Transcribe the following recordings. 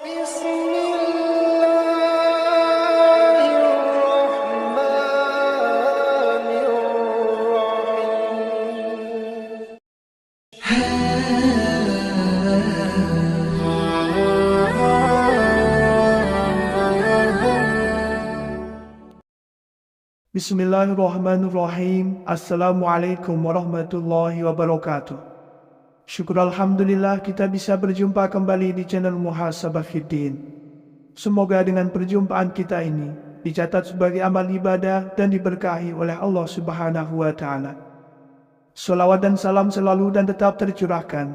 Bismillahirrahmanirrahim. Bismillahirrahmanirrahim. Assalamualaikum warahmatullahi wabarakatuh. Syukur Alhamdulillah kita bisa berjumpa kembali di channel Muhasabah Fiddin. Semoga dengan perjumpaan kita ini dicatat sebagai amal ibadah dan diberkahi oleh Allah Subhanahu wa Ta'ala. Salawat dan salam selalu dan tetap tercurahkan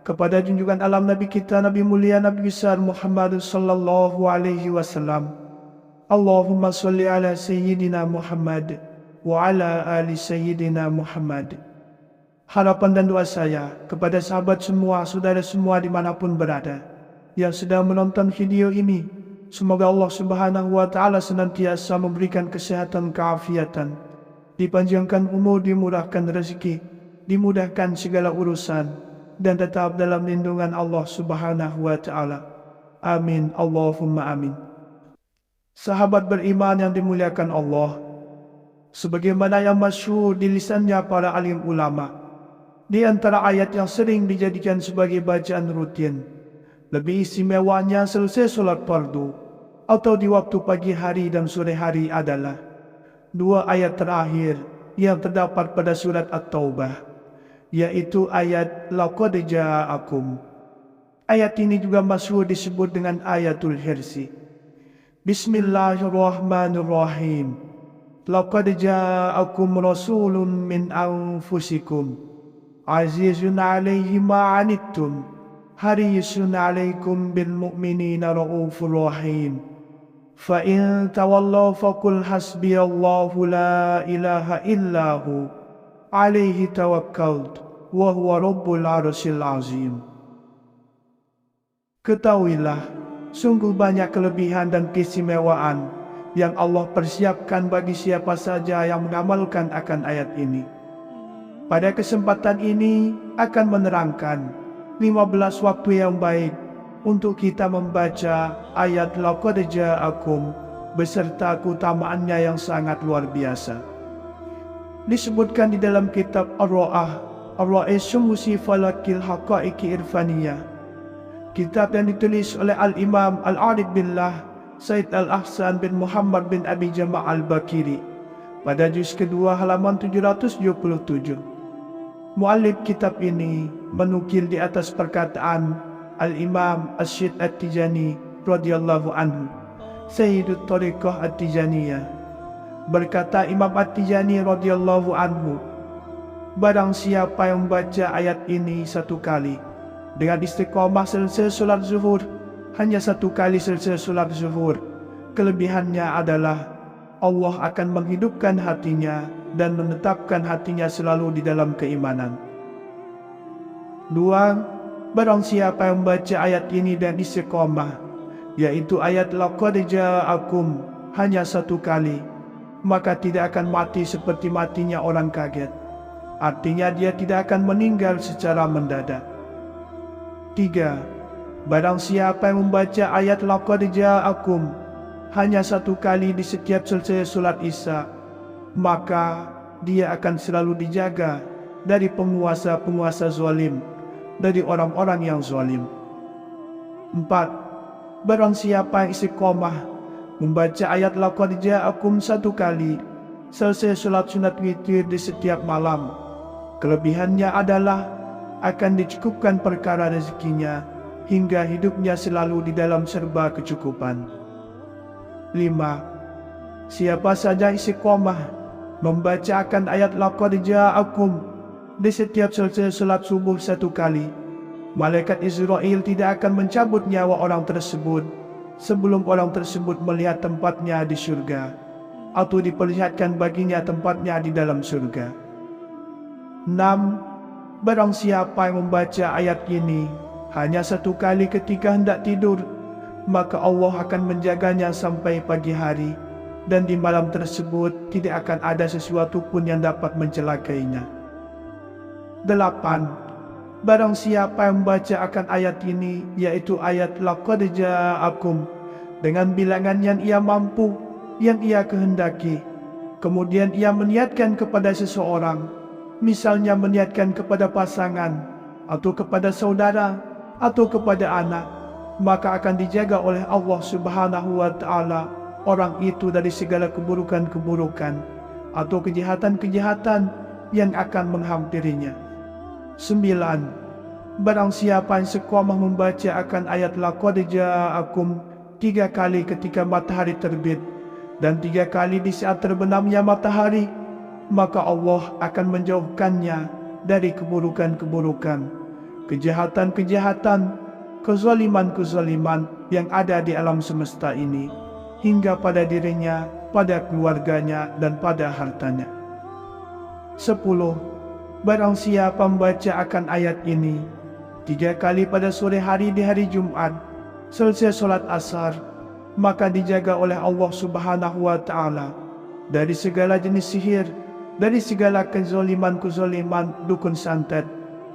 kepada junjungan alam Nabi kita, Nabi mulia, Nabi besar Muhammad sallallahu alaihi wasallam. Allahumma salli ala Sayyidina Muhammad wa ala ali Sayyidina Muhammad. Harapan dan doa saya kepada sahabat semua, saudara semua dimanapun berada yang sedang menonton video ini, semoga Allah Subhanahu wa Ta'ala senantiasa memberikan kesehatan, keafiatan, dipanjangkan umur, dimurahkan rezeki, dimudahkan segala urusan, dan tetap dalam lindungan Allah Subhanahu wa Ta'ala. Amin, Allahumma amin. Sahabat beriman yang dimuliakan Allah, sebagaimana yang masyhur di lisannya para alim ulama, di antara ayat yang sering dijadikan sebagai bacaan rutin, lebih istimewanya selesai solat fardu atau di waktu pagi hari dan sore hari adalah dua ayat terakhir yang terdapat pada surat At-Taubah, yaitu ayat Laqad Ja'akum. Ayat ini juga masyhur disebut dengan ayatul hirsi. Bismillahirrahmanirrahim. Laqad ja'akum rasulun min anfusikum azizun 'alaihi ma 'anittum harisun 'alaikum bil mu'minina raufur rahim. Fa in tawallaw faqul hasbiyallahu la ilaha illahu 'alaihi tawakkaltu wa huwa rabbul 'arsyil 'azim. Ketahuilah, sungguh banyak kelebihan dan keistimewaan yang Allah persiapkan bagi siapa saja yang mengamalkan akan ayat ini. Pada kesempatan ini akan menerangkan 15 waktu yang baik untuk kita membaca ayat Laqad Ja'akum beserta keutamaannya yang sangat luar biasa. Disebutkan di dalam kitab Ar-Ra'ah, Ar-Ra'isum Musifalakil Haqa'iqi Irfaniyah, kitab yang ditulis oleh Al-Imam Al-Arif Billah Said Al-Ahsan bin Muhammad bin Abi Jama' Al-Bakiri, pada juz kedua halaman 777. Muallif kitab ini menukil di atas perkataan Al-Imam Asyid At-Tijani radhiyallahu anhu, Sayyidut Tariqah At-Tijaniyah. Berkata Imam At-Tijani radhiyallahu anhu, barang siapa yang membaca ayat ini satu kali dengan istiqamah selesai solat zuhur, hanya satu kali selesai solat zuhur, kelebihannya adalah Allah akan menghidupkan hatinya dan menetapkan hatinya selalu di dalam keimanan. 2. Barang siapa yang membaca ayat ini dan istiqamah, yaitu ayat Laqad Ja'akum, hanya satu kali, maka tidak akan mati seperti matinya orang kaget. Artinya dia tidak akan meninggal secara mendadak. 3. Barang siapa yang membaca ayat Laqad Ja'akum hanya satu kali di setiap selesai solat Isya, maka dia akan selalu dijaga dari penguasa-penguasa zalim, dari orang-orang yang zalim. 4. Barang siapa yang istiqomah membaca ayat Laqad Ja'akum satu kali selesai solat sunat witir di setiap malam, kelebihannya adalah akan dicukupkan perkara rezekinya hingga hidupnya selalu di dalam serba kecukupan. 5. Siapa saja istiqomah membaca akan ayat Laqad Ja'akum di setiap selesai salat subuh satu kali, malaikat Israel tidak akan mencabut nyawa orang tersebut sebelum orang tersebut melihat tempatnya di surga atau diperlihatkan baginya tempatnya di dalam surga. 6. Barang siapa yang membaca ayat ini hanya satu kali ketika hendak tidur, maka Allah akan menjaganya sampai pagi hari, dan di malam tersebut tidak akan ada sesuatu pun yang dapat mencelakainya. 8. Barang siapa yang membaca akan ayat ini, yaitu ayat laqad ja'akum, dengan bilangan yang ia mampu, yang ia kehendaki, kemudian ia meniatkan kepada seseorang, misalnya meniatkan kepada pasangan, atau kepada saudara, atau kepada anak, maka akan dijaga oleh Allah Subhanahu wa Ta'ala orang itu dari segala keburukan-keburukan atau kejahatan-kejahatan yang akan menghampirinya. 9. Barang siapa yang seqomah membaca akan ayat laqad ja'akum 3 kali ketika matahari terbit dan 3 kali di saat terbenamnya matahari, maka Allah akan menjauhkannya dari keburukan-keburukan, kejahatan-kejahatan, kezaliman-kezaliman yang ada di alam semesta ini, hingga pada dirinya, pada keluarganya, dan pada hartanya. 10. Barang siapa membaca akan ayat ini 3 kali pada sore hari di hari Jumat, selesai solat asar, maka dijaga oleh Allah Subhanahu wa Ta'ala dari segala jenis sihir, dari segala kezaliman-kezaliman dukun santet,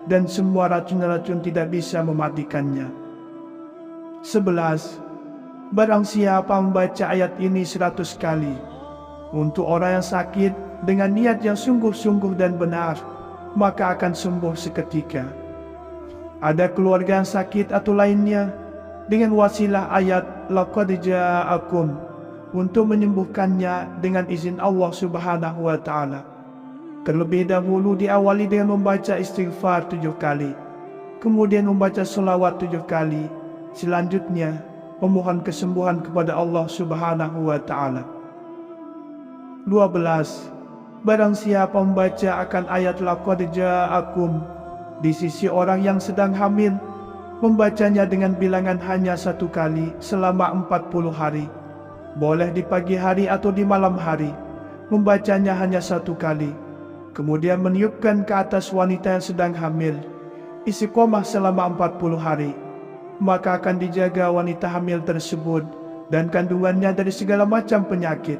dan semua racun-racun tidak bisa mematikannya. 11. Barang siapa membaca ayat ini 100 kali untuk orang yang sakit dengan niat yang sungguh-sungguh dan benar, maka akan sembuh seketika. Ada keluarga yang sakit atau lainnya, dengan wasilah ayat laqad ja'akum untuk menyembuhkannya dengan izin Allah Subhanahu wa Ta'ala. Terlebih dahulu diawali dengan membaca istighfar 7 kali, kemudian membaca selawat 7 kali, selanjutnya memohon kesembuhan kepada Allah Subhanahu wa Ta'ala. 12. Barang siapa membaca akan ayat laqad ja'akum di sisi orang yang sedang hamil, membacanya dengan bilangan hanya 1 kali selama 40 hari, boleh di pagi hari atau di malam hari, membacanya hanya 1 kali, kemudian meniupkan ke atas wanita yang sedang hamil, istiqomah selama 40 hari, maka akan dijaga wanita hamil tersebut dan kandungannya dari segala macam penyakit.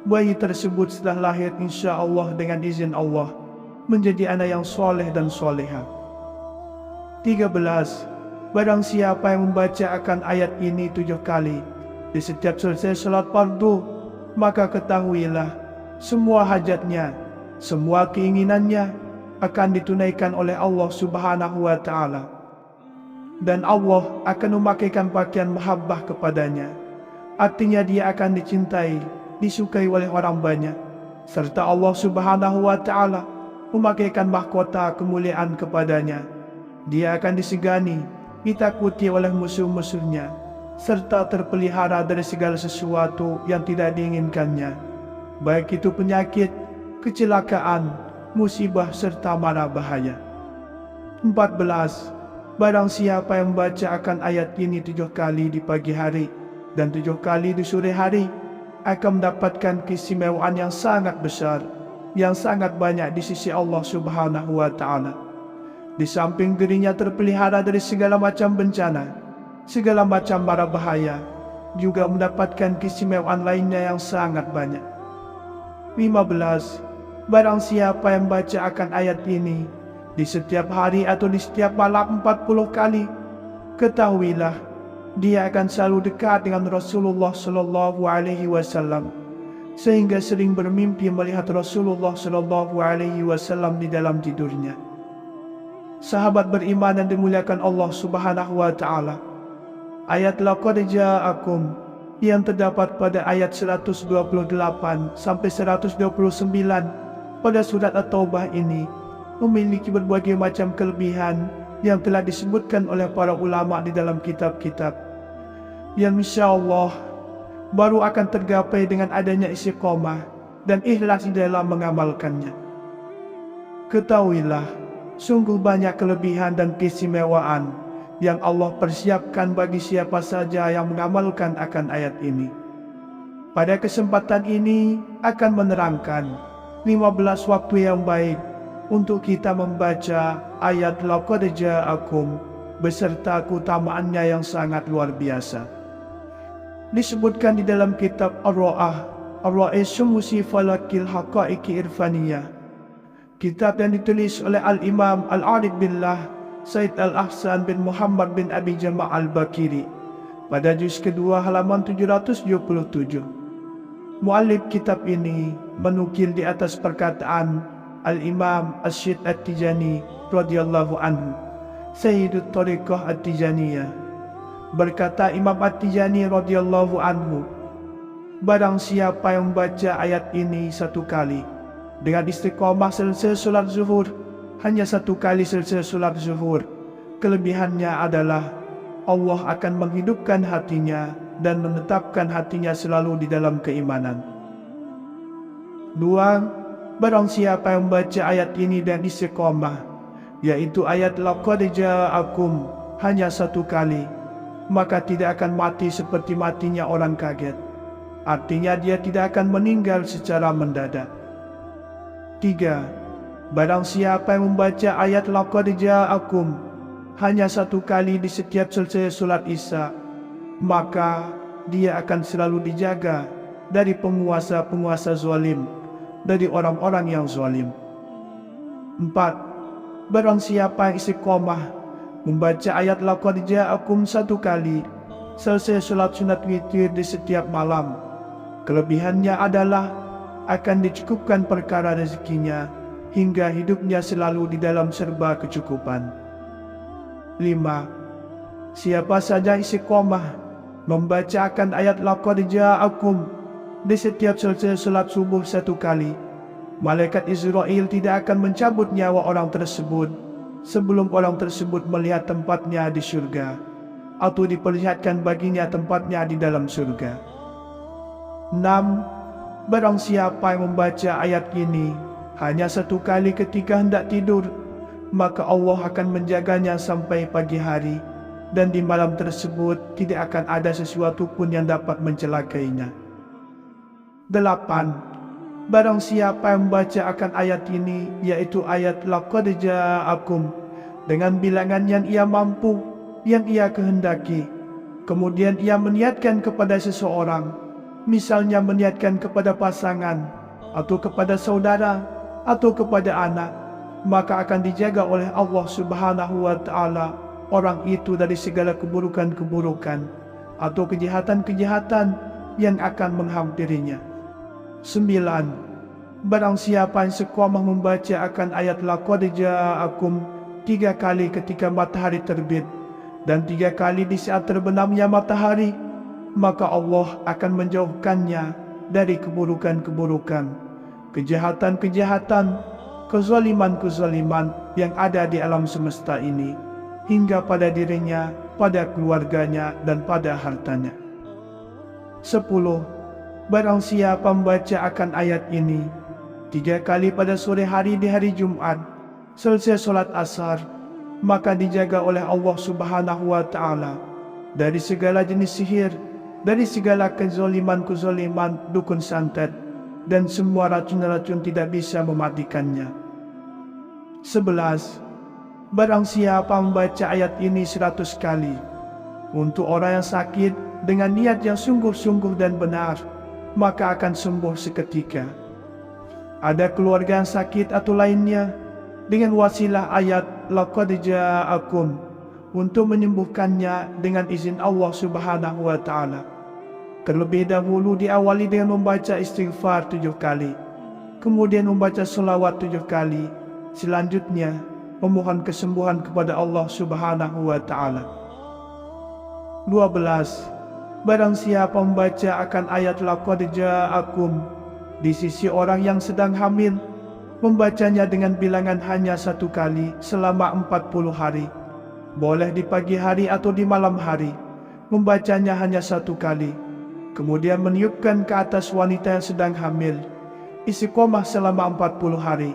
Bayi tersebut setelah lahir insya Allah dengan izin Allah menjadi anak yang soleh dan soleha. 13. Barang siapa yang membaca akan ayat ini 7 kali di setiap selesai salat fardu, maka ketahuilah semua hajatnya, semua keinginannya akan ditunaikan oleh Allah Subhanahu wa Ta'ala, dan Allah akan memakaikan pakaian mahabbah kepadanya. Artinya dia akan dicintai, disukai oleh orang banyak, serta Allah Subhanahu wa Ta'ala memakaikan mahkota kemuliaan kepadanya. Dia akan disegani, ditakuti oleh musuh-musuhnya, serta terpelihara dari segala sesuatu yang tidak diinginkannya, baik itu penyakit, kecelakaan, musibah, serta mara bahaya. 14. Barang siapa yang membaca akan ayat ini 7 kali di pagi hari dan 7 kali di sore hari, akan mendapatkan keistimewaan yang sangat besar, yang sangat banyak di sisi Allah Subhanahu wa Ta'ala. Di samping dirinya terpelihara dari segala macam bencana, segala macam mara bahaya, juga mendapatkan keistimewaan lainnya yang sangat banyak. 15. Barang siapa yang baca akan ayat ini di setiap hari atau di setiap malam 40 kali, ketahuilah dia akan selalu dekat dengan Rasulullah Sallallahu Alaihi Wasallam, sehingga sering bermimpi melihat Rasulullah Sallallahu Alaihi Wasallam di dalam tidurnya. Sahabat beriman yang dimuliakan Allah Subhanahu wa Ta'ala, ayat laqad ja'akum yang terdapat pada ayat 128 sampai 129 pada surat At-Taubah ini memiliki berbagai macam kelebihan yang telah disebutkan oleh para ulama di dalam kitab-kitab, yang insya Allah baru akan tergapai dengan adanya istiqomah dan ikhlas di dalam mengamalkannya. Ketahuilah, sungguh banyak kelebihan dan keistimewaan yang Allah persiapkan bagi siapa saja yang mengamalkan akan ayat ini. Pada kesempatan ini akan menerangkan 15 waktu yang baik untuk kita membaca ayat laqad ja'akum beserta keutamaannya yang sangat luar biasa. Disebutkan di dalam kitab Ar-Ra'isum Musifalakil Haqa'iqi Irfaniyah, kitab yang ditulis oleh Al-Imam Al-Arif Billah Said Al-Ahsan bin Muhammad bin Abi Jama' Al-Bakiri pada juz kedua halaman 777. Muallif kitab ini menukil di atas perkataan Al-Imam Asy-Syidd At-Tijani radhiyallahu anhu, Sayyidut Thariqah At-Tijaniyah. Berkata Imam At-Tijani radhiyallahu anhu, barang siapa yang membaca ayat ini satu kali dengan istiqomah selesai solat zuhur, hanya satu kali selesai solat zuhur, kelebihannya adalah Allah akan menghidupkan hatinya dan menetapkan hatinya selalu di dalam keimanan. 2. Barang siapa yang membaca ayat ini dan istiqomah, yaitu ayat laqad ja'akum, hanya satu kali, maka tidak akan mati seperti matinya orang kaget. Artinya dia tidak akan meninggal secara mendadak. 3. Barang siapa yang membaca ayat laqad ja'akum hanya satu kali di setiap selesai solat Isya, maka dia akan selalu dijaga dari penguasa-penguasa zalim, dari orang-orang yang zalim. 4. Barang siapa yang istiqomah membaca ayat laqad ja'akum satu kali selesai solat sunat witir di setiap malam, kelebihannya adalah akan dicukupkan perkara rezekinya hingga hidupnya selalu di dalam serba kecukupan. 5. Siapa saja istiqomah membacakan ayat laqad ja'akum di setiap selesai salat subuh satu kali, malaikat Israel tidak akan mencabut nyawa orang tersebut sebelum orang tersebut melihat tempatnya di surga, atau diperlihatkan baginya tempatnya di dalam surga. 6. Barang siapa yang membaca ayat ini hanya satu kali ketika hendak tidur, maka Allah akan menjaganya sampai pagi hari, dan di malam tersebut tidak akan ada sesuatu pun yang dapat mencelakainya. 8. Barang siapa yang membaca akan ayat ini, yaitu ayat laqad ja'akum, dengan bilangan yang ia mampu, yang ia kehendaki, kemudian ia meniatkan kepada seseorang, misalnya meniatkan kepada pasangan, atau kepada saudara, atau kepada anak, maka akan dijaga oleh Allah Subhanahu wa Ta'ala orang itu dari segala keburukan-keburukan atau kejahatan-kejahatan yang akan menghampirinya. 9. Barang siapa yang istiqomah membaca akan ayat laqad ja'akum 3 kali ketika matahari terbit dan 3 kali di saat terbenamnya matahari, maka Allah akan menjauhkannya dari keburukan-keburukan, kejahatan-kejahatan, kezaliman-kezaliman yang ada di alam semesta ini, hingga pada dirinya, pada keluarganya, dan pada hartanya. 10. Barang siapa membaca akan ayat ini 3 kali pada sore hari di hari Jumat, selesai solat asar, maka dijaga oleh Allah Subhanahu wa Ta'ala dari segala jenis sihir, dari segala kezaliman-kezaliman dukun santet, dan semua racun-racun tidak bisa mematikannya. 11. Barang siapa membaca ayat ini 100 kali untuk orang yang sakit dengan niat yang sungguh-sungguh dan benar, maka akan sembuh seketika. Ada keluarga yang sakit atau lainnya, dengan wasilah ayat laqad ja'akum untuk menyembuhkannya dengan izin Allah Subhanahu wa Ta'ala. Terlebih dahulu diawali dengan membaca istighfar 7 kali, kemudian membaca selawat 7 kali, selanjutnya memohon kesembuhan kepada Allah Subhanahu wa Ta'ala. 12. Barang siapa membaca akan ayat laqad ja'akum di sisi orang yang sedang hamil, membacanya dengan bilangan hanya 1 kali selama 40 hari, boleh di pagi hari atau di malam hari, membacanya hanya 1 kali, kemudian meniupkan ke atas wanita yang sedang hamil, istiqomah selama 40 hari,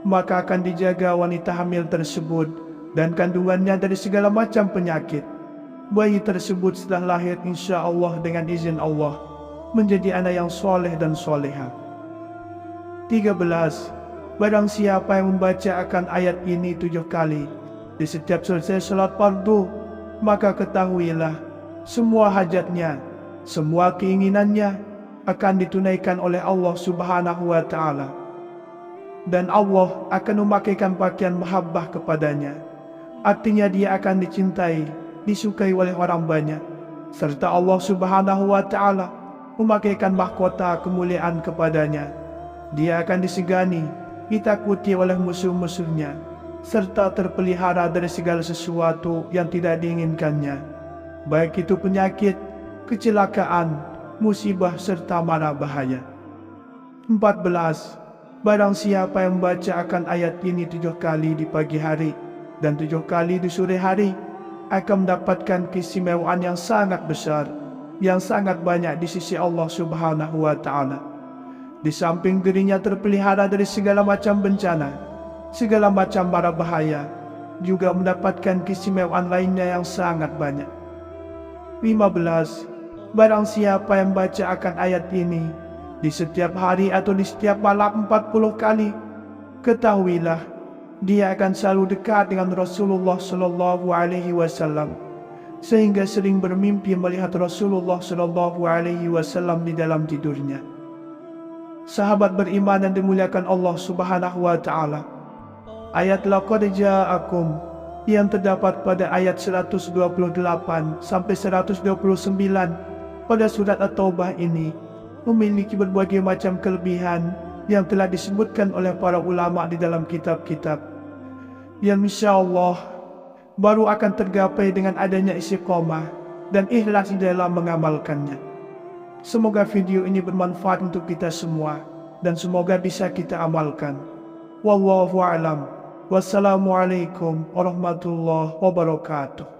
maka akan dijaga wanita hamil tersebut dan kandungannya dari segala macam penyakit. Bayi tersebut setelah lahir insya Allah dengan izin Allah menjadi anak yang soleh dan soleha. 13. Barang siapa yang membaca akan ayat ini 7 kali di setiap selesai salat fardu, maka ketahuilah semua hajatnya, semua keinginannya akan ditunaikan oleh Allah Subhanahu wa Ta'ala, dan Allah akan memakaikan pakaian mahabbah kepadanya, artinya dia akan dicintai, disukai oleh orang banyak, serta Allah Subhanahu wa Ta'ala memakaikan mahkota kemuliaan kepadanya. Dia akan disegani, ditakuti oleh musuh-musuhnya, serta terpelihara dari segala sesuatu yang tidak diinginkannya, baik itu penyakit, kecelakaan, musibah, serta mara bahaya. 14. Barang siapa yang membaca akan ayat ini 7 kali di pagi hari dan 7 kali di sore hari, akan mendapatkan keistimewaan yang sangat besar, yang sangat banyak di sisi Allah Subhanahu wa Ta'ala. Di samping dirinya terpelihara dari segala macam bencana, segala macam mara bahaya, juga mendapatkan keistimewaan lainnya yang sangat banyak. 15. Barang siapa yang baca akan ayat ini di setiap hari atau di setiap malam 40 kali, ketahuilah dia akan selalu dekat dengan Rasulullah Sallallahu Alaihi Wasallam, sehingga sering bermimpi melihat Rasulullah Sallallahu Alaihi Wasallam di dalam tidurnya. Sahabat beriman yang dimuliakan Allah Subhanahu wa Ta'ala, ayat laqad ja'akum yang terdapat pada ayat 128 sampai 129 pada surat At-Taubah ini memiliki berbagai macam kelebihan yang telah disebutkan oleh para ulama di dalam kitab-kitab, yang insyaAllah baru akan tergapai dengan adanya istiqomah dan ikhlas di dalam mengamalkannya. Semoga video ini bermanfaat untuk kita semua dan semoga bisa kita amalkan. Wallahu a'lam. Wassalamualaikum warahmatullahi wabarakatuh.